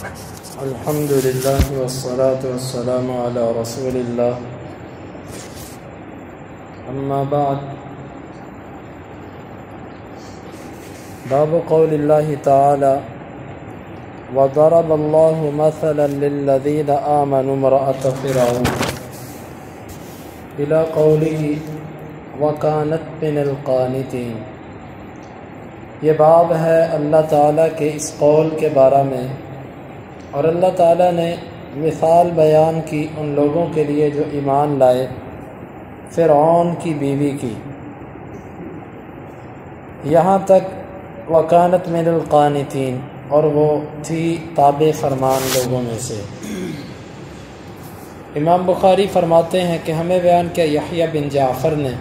الحمد للہ والصلاة والسلام علی رسول اللہ اما بعد باب قول اللہ تعالی وضرب اللہ مثلا للذین آمنوا امرأة فرعون الى قوله وکانت من القانتین۔ یہ باب ہے اللہ تعالیٰ کے اس قول کے بارے میں، اور اللہ تعالیٰ نے مثال بیان کی ان لوگوں کے لیے جو ایمان لائے فرعون کی بیوی کی، یہاں تک وکانت من القانتین، اور وہ تھی تابع فرمان لوگوں میں سے۔ امام بخاری فرماتے ہیں کہ ہمیں بیان کیا یحییٰ بن جعفر نے،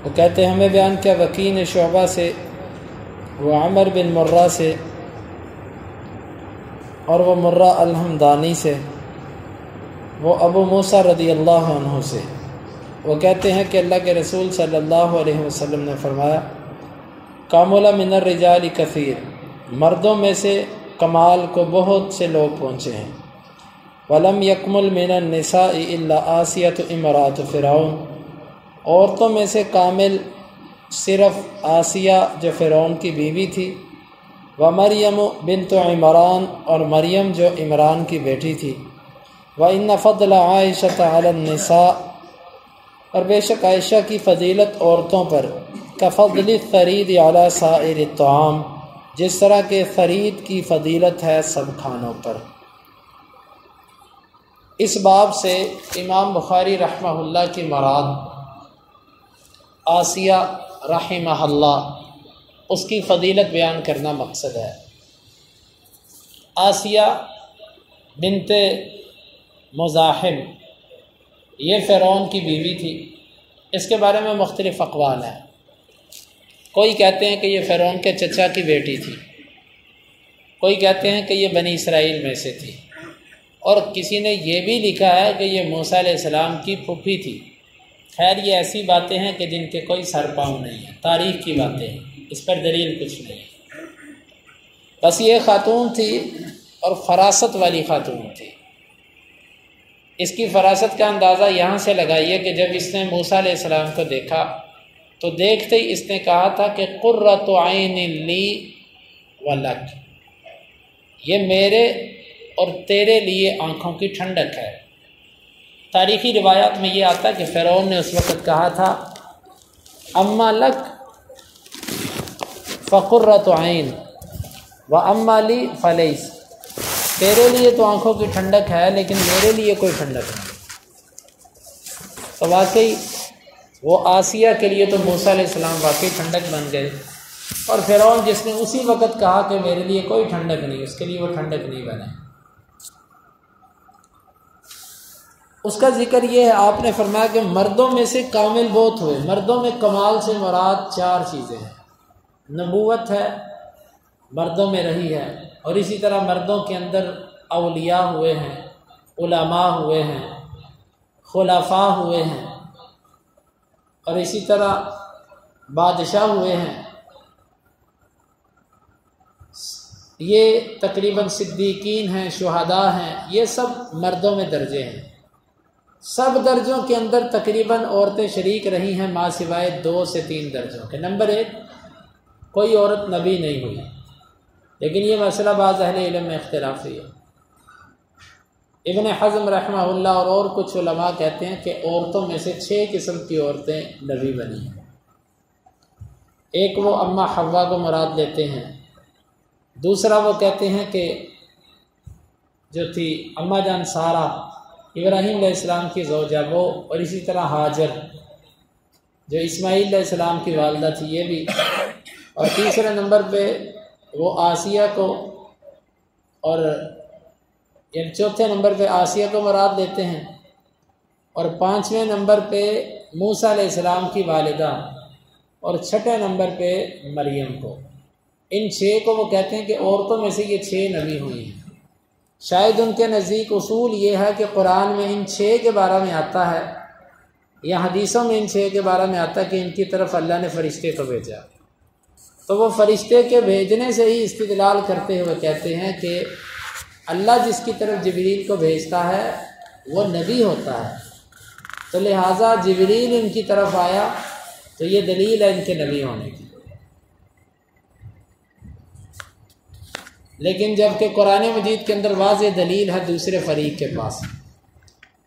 وہ کہتے ہیں ہمیں بیان کیا وکیع نے شعبہ سے، وہ عمر بن مرہ سے، اور وہ مرہ الحمدانی سے، وہ ابو موسیٰ رضی اللہ عنہ سے۔ وہ کہتے ہیں کہ اللہ کے رسول صلی اللہ علیہ وسلم نے فرمایا کامل من الرجال کثیر، مردوں میں سے کمال کو بہت سے لوگ پہنچے ہیں۔ ولم یکمل من النساء الا آسیۃ امرأۃ فرعون، عورتوں میں سے کامل صرف آسیہ جو فرعون کی بیوی تھی، ومریم بنت عمران، اور مریم جو عمران کی بیٹی تھی، وإن فضل عائشۃ علی النساء، اور بے شک عائشہ کی فضیلت عورتوں پر کفضل الثرید علی سائر الطعام، جس طرح کہ ثرید کی فضیلت ہے سب کھانوں پر۔ اس باب سے امام بخاری رحمہ اللہ کی مراد آسیہ رحمہ اللہ، اس کی فضیلت بیان کرنا مقصد ہے۔ آسیہ بنت مزاحم یہ فرعون کی بیوی تھی۔ اس کے بارے میں مختلف اقوال ہیں۔ کوئی کہتے ہیں کہ یہ فرعون کے چچا کی بیٹی تھی، کوئی کہتے ہیں کہ یہ بنی اسرائیل میں سے تھی، اور کسی نے یہ بھی لکھا ہے کہ یہ موسیٰ علیہ السلام کی پھوپھی تھی۔ خیر یہ ایسی باتیں ہیں کہ جن کے کوئی سر پاؤں نہیں ہے، تاریخ کی باتیں ہیں، اس پر دلیل کچھ نہیں ہے۔ بس یہ خاتون تھی اور فراست والی خاتون تھی۔ اس کی فراست کا اندازہ یہاں سے لگائیے کہ جب اس نے موسیٰ علیہ السلام کو دیکھا تو دیکھتے ہی اس نے کہا تھا کہ قرۃ عین لی ولک، یہ میرے اور تیرے لیے آنکھوں کی ٹھنڈک ہے۔ تاریخی روایات میں یہ آتا ہے کہ فرعون نے اس وقت کہا تھا اما لک فقرۃ عین و اما لی فلیس، تیرے لیے تو آنکھوں کی ٹھنڈک ہے لیکن میرے لیے کوئی ٹھنڈک نہیں۔ تو واقعی وہ آسیہ کے لیے تو موسیٰ علیہ السلام واقعی ٹھنڈک بن گئے، اور فرعون جس نے اسی وقت کہا کہ میرے لیے کوئی ٹھنڈک نہیں، اس کے لیے وہ ٹھنڈک نہیں بنے۔ اس کا ذکر یہ ہے، آپ نے فرمایا کہ مردوں میں سے کامل بہت ہوئے۔ مردوں میں کمال سے مراد چار چیزیں ہیں۔ نبوت ہے، مردوں میں رہی ہے، اور اسی طرح مردوں کے اندر اولیاء ہوئے ہیں، علماء ہوئے ہیں، خلفاء ہوئے ہیں، اور اسی طرح بادشاہ ہوئے ہیں۔ یہ تقریباً صدیقین ہیں، شہداء ہیں، یہ سب مردوں میں درجے ہیں۔ سب درجوں کے اندر تقریباً عورتیں شریک رہی ہیں ماں سوائے 2 سے 3 درجوں کے۔ نمبر 1، کوئی عورت نبی نہیں ہوئی، لیکن یہ مسئلہ بعض اہل علم میں اختلافی ہے۔ ابن حزم رحمہ اللہ اور کچھ علماء کہتے ہیں کہ عورتوں میں سے 6 قسم کی عورتیں نبی بنی ہیں۔ ایک وہ اماں حوا کو مراد لیتے ہیں، دوسرا وہ کہتے ہیں کہ جو تھی اماں جان سارہ ابراہیم علیہ السلام کی زوجہ وہ، اور اسی طرح ہاجر جو اسماعیل علیہ السلام کی والدہ تھی یہ بھی، اور تیسرے نمبر پہ وہ آسیہ کو، اور چوتھے نمبر پہ آسیہ کو مراد لیتے ہیں، اور 5ویں نمبر پہ موسیٰ علیہ السلام کی والدہ، اور 6 نمبر پہ مریم کو۔ ان 6 کو وہ کہتے ہیں کہ عورتوں میں سے یہ 6 نبی ہوئی ہیں۔ شاید ان کے نزدیک اصول یہ ہے کہ قرآن میں ان 6 کے بارے میں آتا ہے، یا حدیثوں میں ان 6 کے بارے میں آتا ہے کہ ان کی طرف اللہ نے فرشتے کو بھیجا، تو وہ فرشتے کے بھیجنے سے ہی استدلال کرتے ہوئے کہتے ہیں کہ اللہ جس کی طرف جبریل کو بھیجتا ہے وہ نبی ہوتا ہے، تو لہٰذا جبریل ان کی طرف آیا تو یہ دلیل ہے ان کے نبی ہونے کی۔ لیکن جب کہ قرآن مجید کے اندر واضح دلیل ہے دوسرے فریق کے پاس،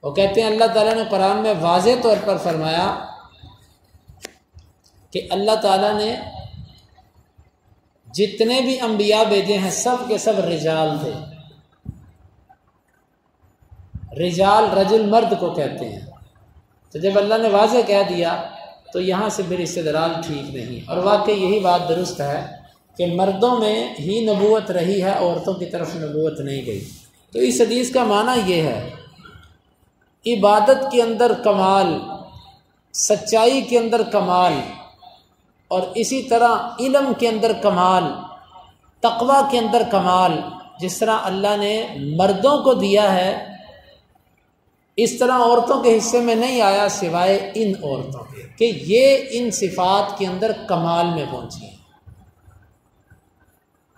وہ کہتے ہیں اللہ تعالیٰ نے قرآن میں واضح طور پر فرمایا کہ اللہ تعالیٰ نے جتنے بھی انبیاء بھیجے ہیں سب کے سب رجال تھے۔ رجال رجل مرد کو کہتے ہیں، تو جب اللہ نے واضح کہہ دیا تو یہاں سے پھر استدلال ٹھیک نہیں، اور واقعی یہی بات درست ہے کہ مردوں میں ہی نبوت رہی ہے، عورتوں کی طرف نبوت نہیں گئی۔ تو اس حدیث کا معنی یہ ہے عبادت کے اندر کمال، سچائی کے اندر کمال، اور اسی طرح علم کے اندر کمال، تقوی کے اندر کمال، جس طرح اللہ نے مردوں کو دیا ہے اس طرح عورتوں کے حصے میں نہیں آیا سوائے ان عورتوں کے کہ یہ ان صفات کے اندر کمال میں پہنچی ہیں۔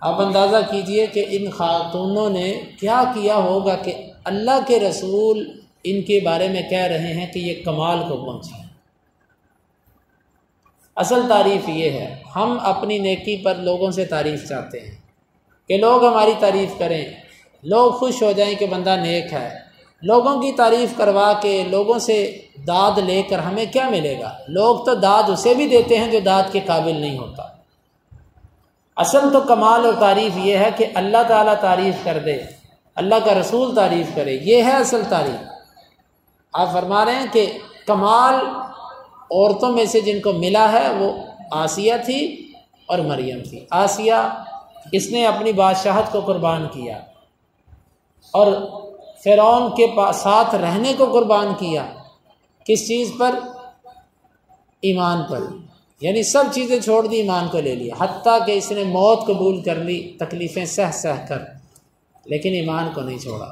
آپ اندازہ کیجئے کہ ان خاتونوں نے کیا کیا ہوگا کہ اللہ کے رسول ان کے بارے میں کہہ رہے ہیں کہ یہ کمال کو پہنچی ہیں۔ اصل تعریف یہ ہے، ہم اپنی نیکی پر لوگوں سے تعریف چاہتے ہیں کہ لوگ ہماری تعریف کریں، لوگ خوش ہو جائیں کہ بندہ نیک ہے۔ لوگوں کی تعریف کروا کے لوگوں سے داد لے کر ہمیں کیا ملے گا؟ لوگ تو داد اسے بھی دیتے ہیں جو داد کے قابل نہیں ہوتا۔ اصل تو کمال اور تعریف یہ ہے کہ اللہ تعالیٰ تعریف کر دے، اللہ کا رسول تعریف کرے، یہ ہے اصل تعریف۔ آپ فرما رہے ہیں کہ کمال عورتوں میں سے جن کو ملا ہے وہ آسیہ تھی اور مریم تھی۔ آسیہ اس نے اپنی بادشاہت کو قربان کیا اور فرعون کے ساتھ رہنے کو قربان کیا، کس چیز پر؟ ایمان پر، یعنی سب چیزیں چھوڑ دی، ایمان کو لے لیا، حتیٰ کہ اس نے موت قبول کر لی تکلیفیں سہ سہ کر، لیکن ایمان کو نہیں چھوڑا۔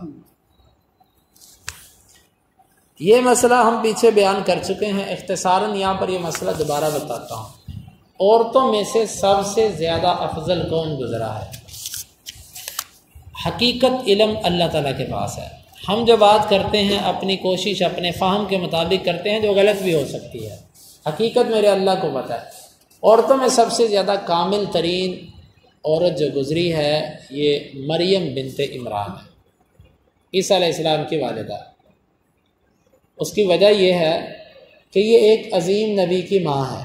یہ مسئلہ ہم پیچھے بیان کر چکے ہیں، اختصاراً یہاں پر یہ مسئلہ دوبارہ بتاتا ہوں۔ عورتوں میں سے سب سے زیادہ افضل کون گزرا ہے؟ حقیقت علم اللہ تعالیٰ کے پاس ہے۔ ہم جو بات کرتے ہیں اپنی کوشش اپنے فہم کے مطابق کرتے ہیں جو غلط بھی ہو سکتی ہے، حقیقت میرے اللہ کو پتہ ہے۔ عورتوں میں سب سے زیادہ کامل ترین عورت جو گزری ہے یہ مریم بنت عمران ہے، عیسیٰ علیہ السلام کی والدہ۔ اس کی وجہ یہ ہے کہ یہ ایک عظیم نبی کی ماں ہے،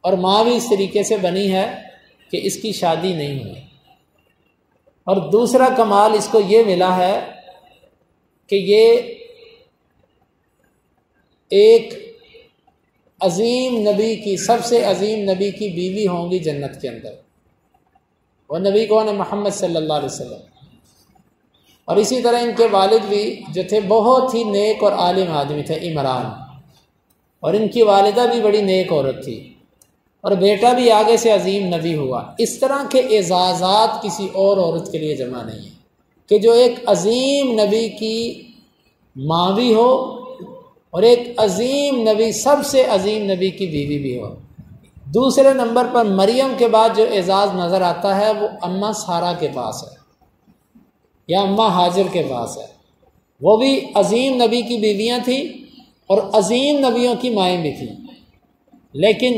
اور ماں بھی اس طریقے سے بنی ہے کہ اس کی شادی نہیں ہوئی، اور دوسرا کمال اس کو یہ ملا ہے کہ یہ ایک عظیم نبی کی، سب سے عظیم نبی کی بیوی ہوں گی جنت کے اندر۔ وہ نبی کون ہے؟ محمد صلی اللہ علیہ وسلم۔ اور اسی طرح ان کے والد بھی جو تھے بہت ہی نیک اور عالم آدمی تھے، عمران، اور ان کی والدہ بھی بڑی نیک عورت تھی، اور بیٹا بھی آگے سے عظیم نبی ہوا۔ اس طرح کے اعزازات کسی اور عورت کے لیے جمع نہیں ہے کہ جو ایک عظیم نبی کی ماں بھی ہو اور ایک عظیم نبی، سب سے عظیم نبی کی بیوی بھی ہو۔ دوسرے نمبر پر مریم کے بعد جو اعزاز نظر آتا ہے وہ اماں سارہ کے پاس ہے یا اماں ہاجر کے پاس ہے۔ وہ بھی عظیم نبی کی بیویاں تھیں اور عظیم نبیوں کی مائیں بھی تھیں، لیکن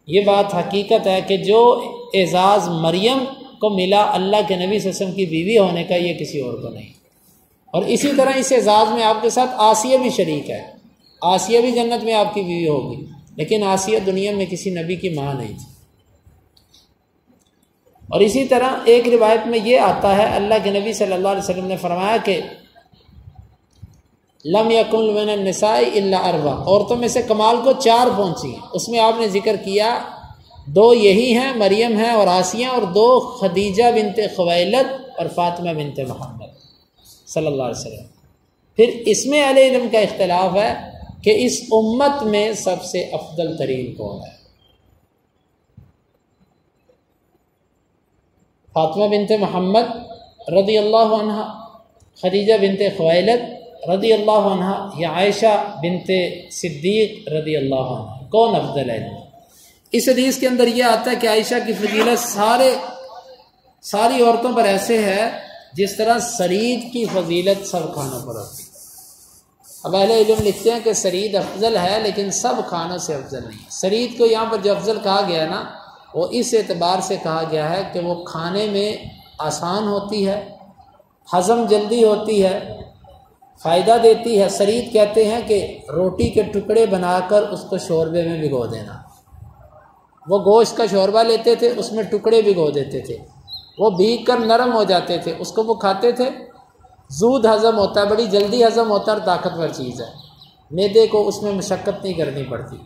یہ بات حقیقت ہے کہ جو اعزاز مریم کو ملا اللہ کے نبی صلی اللہ علیہ وسلم کی بیوی ہونے کا، یہ کسی اور کو نہیں۔ اور اسی طرح اس اعزاز میں آپ کے ساتھ آسیہ بھی شریک ہے، آسیہ بھی جنت میں آپ کی بیوی ہوگی، لیکن آسیہ دنیا میں کسی نبی کی ماں نہیں تھی۔ اور اسی طرح ایک روایت میں یہ آتا ہے، اللہ کے نبی صلی اللہ علیہ وسلم نے فرمایا کہ لم یکن من النساء الا اربع، عورتوں میں سے کمال کو 4 پہنچی ہیں۔ اس میں آپ نے ذکر کیا 2 یہی ہیں، مریم ہیں اور آسیہ، اور 2 خدیجہ بنت خویلد اور فاطمہ بنت محمد صلی اللہ علیہ وسلم۔ پھر اس میں اہل علم کا اختلاف ہے کہ اس امت میں سب سے افضل ترین کون ہے؟ فاطمہ بنت محمد رضی اللہ عنہ، خدیجہ بنت خویلد رضی اللہ عنہ، یا عائشہ بنت صدیق رضی اللہ عنہ، کون افضل ہے؟ اس حدیث کے اندر یہ آتا ہے کہ عائشہ کی فضیلت ساری عورتوں پر ایسے ہے جس طرح سرید کی فضیلت سب کھانوں پر ہوتی ہے۔ اب اہل علم لکھتے ہیں کہ سرید افضل ہے لیکن سب کھانوں سے افضل نہیں ہے۔ سرید کو یہاں پر جو افضل کہا گیا نا وہ اس اعتبار سے کہا گیا ہے کہ وہ کھانے میں آسان ہوتی ہے، ہضم جلدی ہوتی ہے، فائدہ دیتی ہے۔ سرید کہتے ہیں کہ روٹی کے ٹکڑے بنا کر اس کو شوربے میں بھگو دینا۔ وہ گوشت کا شوربہ لیتے تھے، اس میں ٹکڑے بھگو دیتے تھے، وہ بھیگ کر نرم ہو جاتے تھے، اس کو وہ کھاتے تھے، زود ہضم ہوتا ہے، بڑی جلدی ہضم ہوتا ہے اور طاقتور چیز ہے، معدے کو اس میں مشقت نہیں کرنی پڑتی۔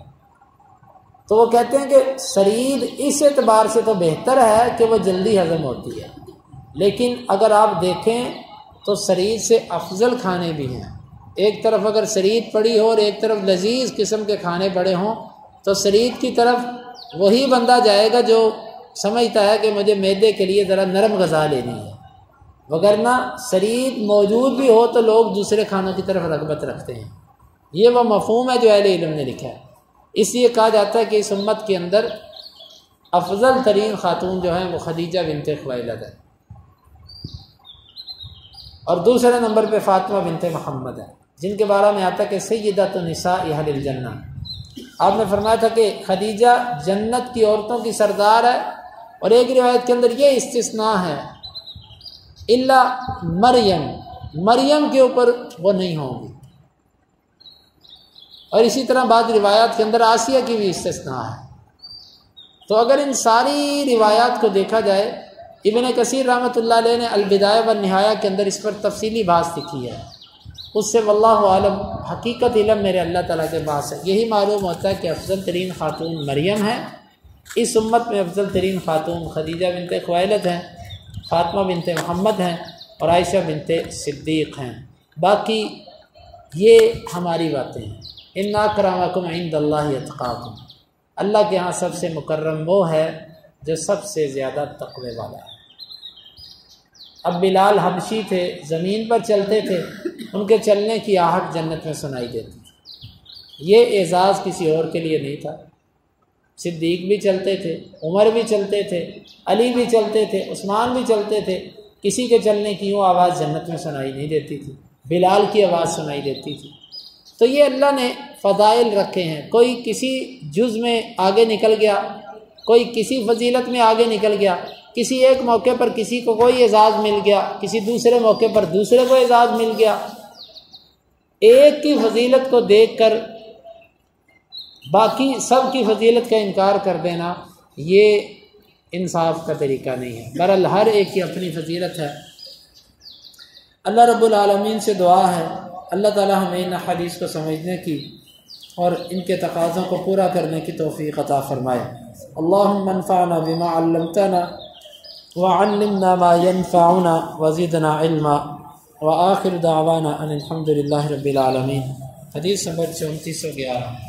تو وہ کہتے ہیں کہ سرید اس اعتبار سے تو بہتر ہے کہ وہ جلدی ہضم ہوتی ہے، لیکن اگر آپ دیکھیں تو سرید سے افضل کھانے بھی ہیں۔ ایک طرف اگر سرید پڑی ہو اور ایک طرف لذیذ قسم کے کھانے پڑے ہوں تو سرید کی طرف وہی بندہ جائے گا جو سمجھتا ہے کہ مجھے معدے کے لیے ذرا نرم غذا لینی ہے، وگرنہ سرید موجود بھی ہو تو لوگ دوسرے کھانوں کی طرف رغبت رکھتے ہیں۔ یہ وہ مفہوم ہے جو اہل علم نے لکھا ہے۔ اس لیے کہا جاتا ہے کہ اس امت کے اندر افضل ترین خاتون جو ہیں وہ خدیجہ بنت خویلد ہے، اور دوسرے نمبر پہ فاطمہ بنت محمد ہے، جن کے بارے میں آتا ہے کہ سیدۃ نساء اہل الجنہ۔ آپ نے فرمایا تھا کہ خدیجہ جنت کی عورتوں کی سردار ہے، اور ایک روایت کے اندر یہ استثناء ہے الا مریم کے اوپر وہ نہیں ہوں گی، اور اسی طرح بعض روایات کے اندر آسیہ کی بھی استثناء ہے۔ تو اگر ان ساری روایات کو دیکھا جائے، ابن کثیر رحمۃ اللہ علیہ نے البدایہ والنہایہ کے اندر اس پر تفصیلی بحث لکھی ہے، اس سے واللہ عالم حقیقت علم میرے اللہ تعالیٰ کے پاس ہے۔ یہی معلوم ہوتا ہے کہ افضل ترین خاتون مریم ہے، اس امت میں افضل ترین خاتون خدیجہ بنت خویلد ہیں، فاطمہ بنت محمد ہیں، اور عائشہ بنت صدیق ہیں۔ باقی یہ ہماری باتیں ہیں۔ ان اکرمکم عند اللہ اتقاکم، اللہ کے ہاں سب سے مکرم وہ ہے جو سب سے زیادہ تقوی والا ہے۔ اب بلال حبشی تھے، زمین پر چلتے تھے، ان کے چلنے کی آہٹ جنت میں سنائی دیتی تھی۔ یہ اعزاز کسی اور کے لیے نہیں تھا۔ صدیق بھی چلتے تھے، عمر بھی چلتے تھے، علی بھی چلتے تھے، عثمان بھی چلتے تھے، کسی کے چلنے کی یوں آواز جنت میں سنائی نہیں دیتی تھی، بلال کی آواز سنائی دیتی تھی۔ تو یہ اللہ نے فضائل رکھے ہیں، کوئی کسی جز میں آگے نکل گیا، کوئی کسی فضیلت میں آگے نکل گیا، کسی ایک موقع پر کسی کو کوئی اعزاز مل گیا، کسی دوسرے موقع پر دوسرے کو اعزاز مل گیا۔ ایک کی فضیلت کو دیکھ کر باقی سب کی فضیلت کا انکار کر دینا یہ انصاف کا طریقہ نہیں ہے۔ بہرحال ہر ایک کی اپنی فضیلت ہے۔ اللہ رب العالمین سے دعا ہے اللہ تعالی ہمیں ان حدیث کو سمجھنے کی اور ان کے تقاضوں کو پورا کرنے کی توفیق عطا فرمائے۔ اللہم انفعنا بما علمتنا وعلمنا ما ينفعنا وزدنا علما وآخر دعوانا ان الحمد للہ رب العالمین۔ حدیث نمبر 3411۔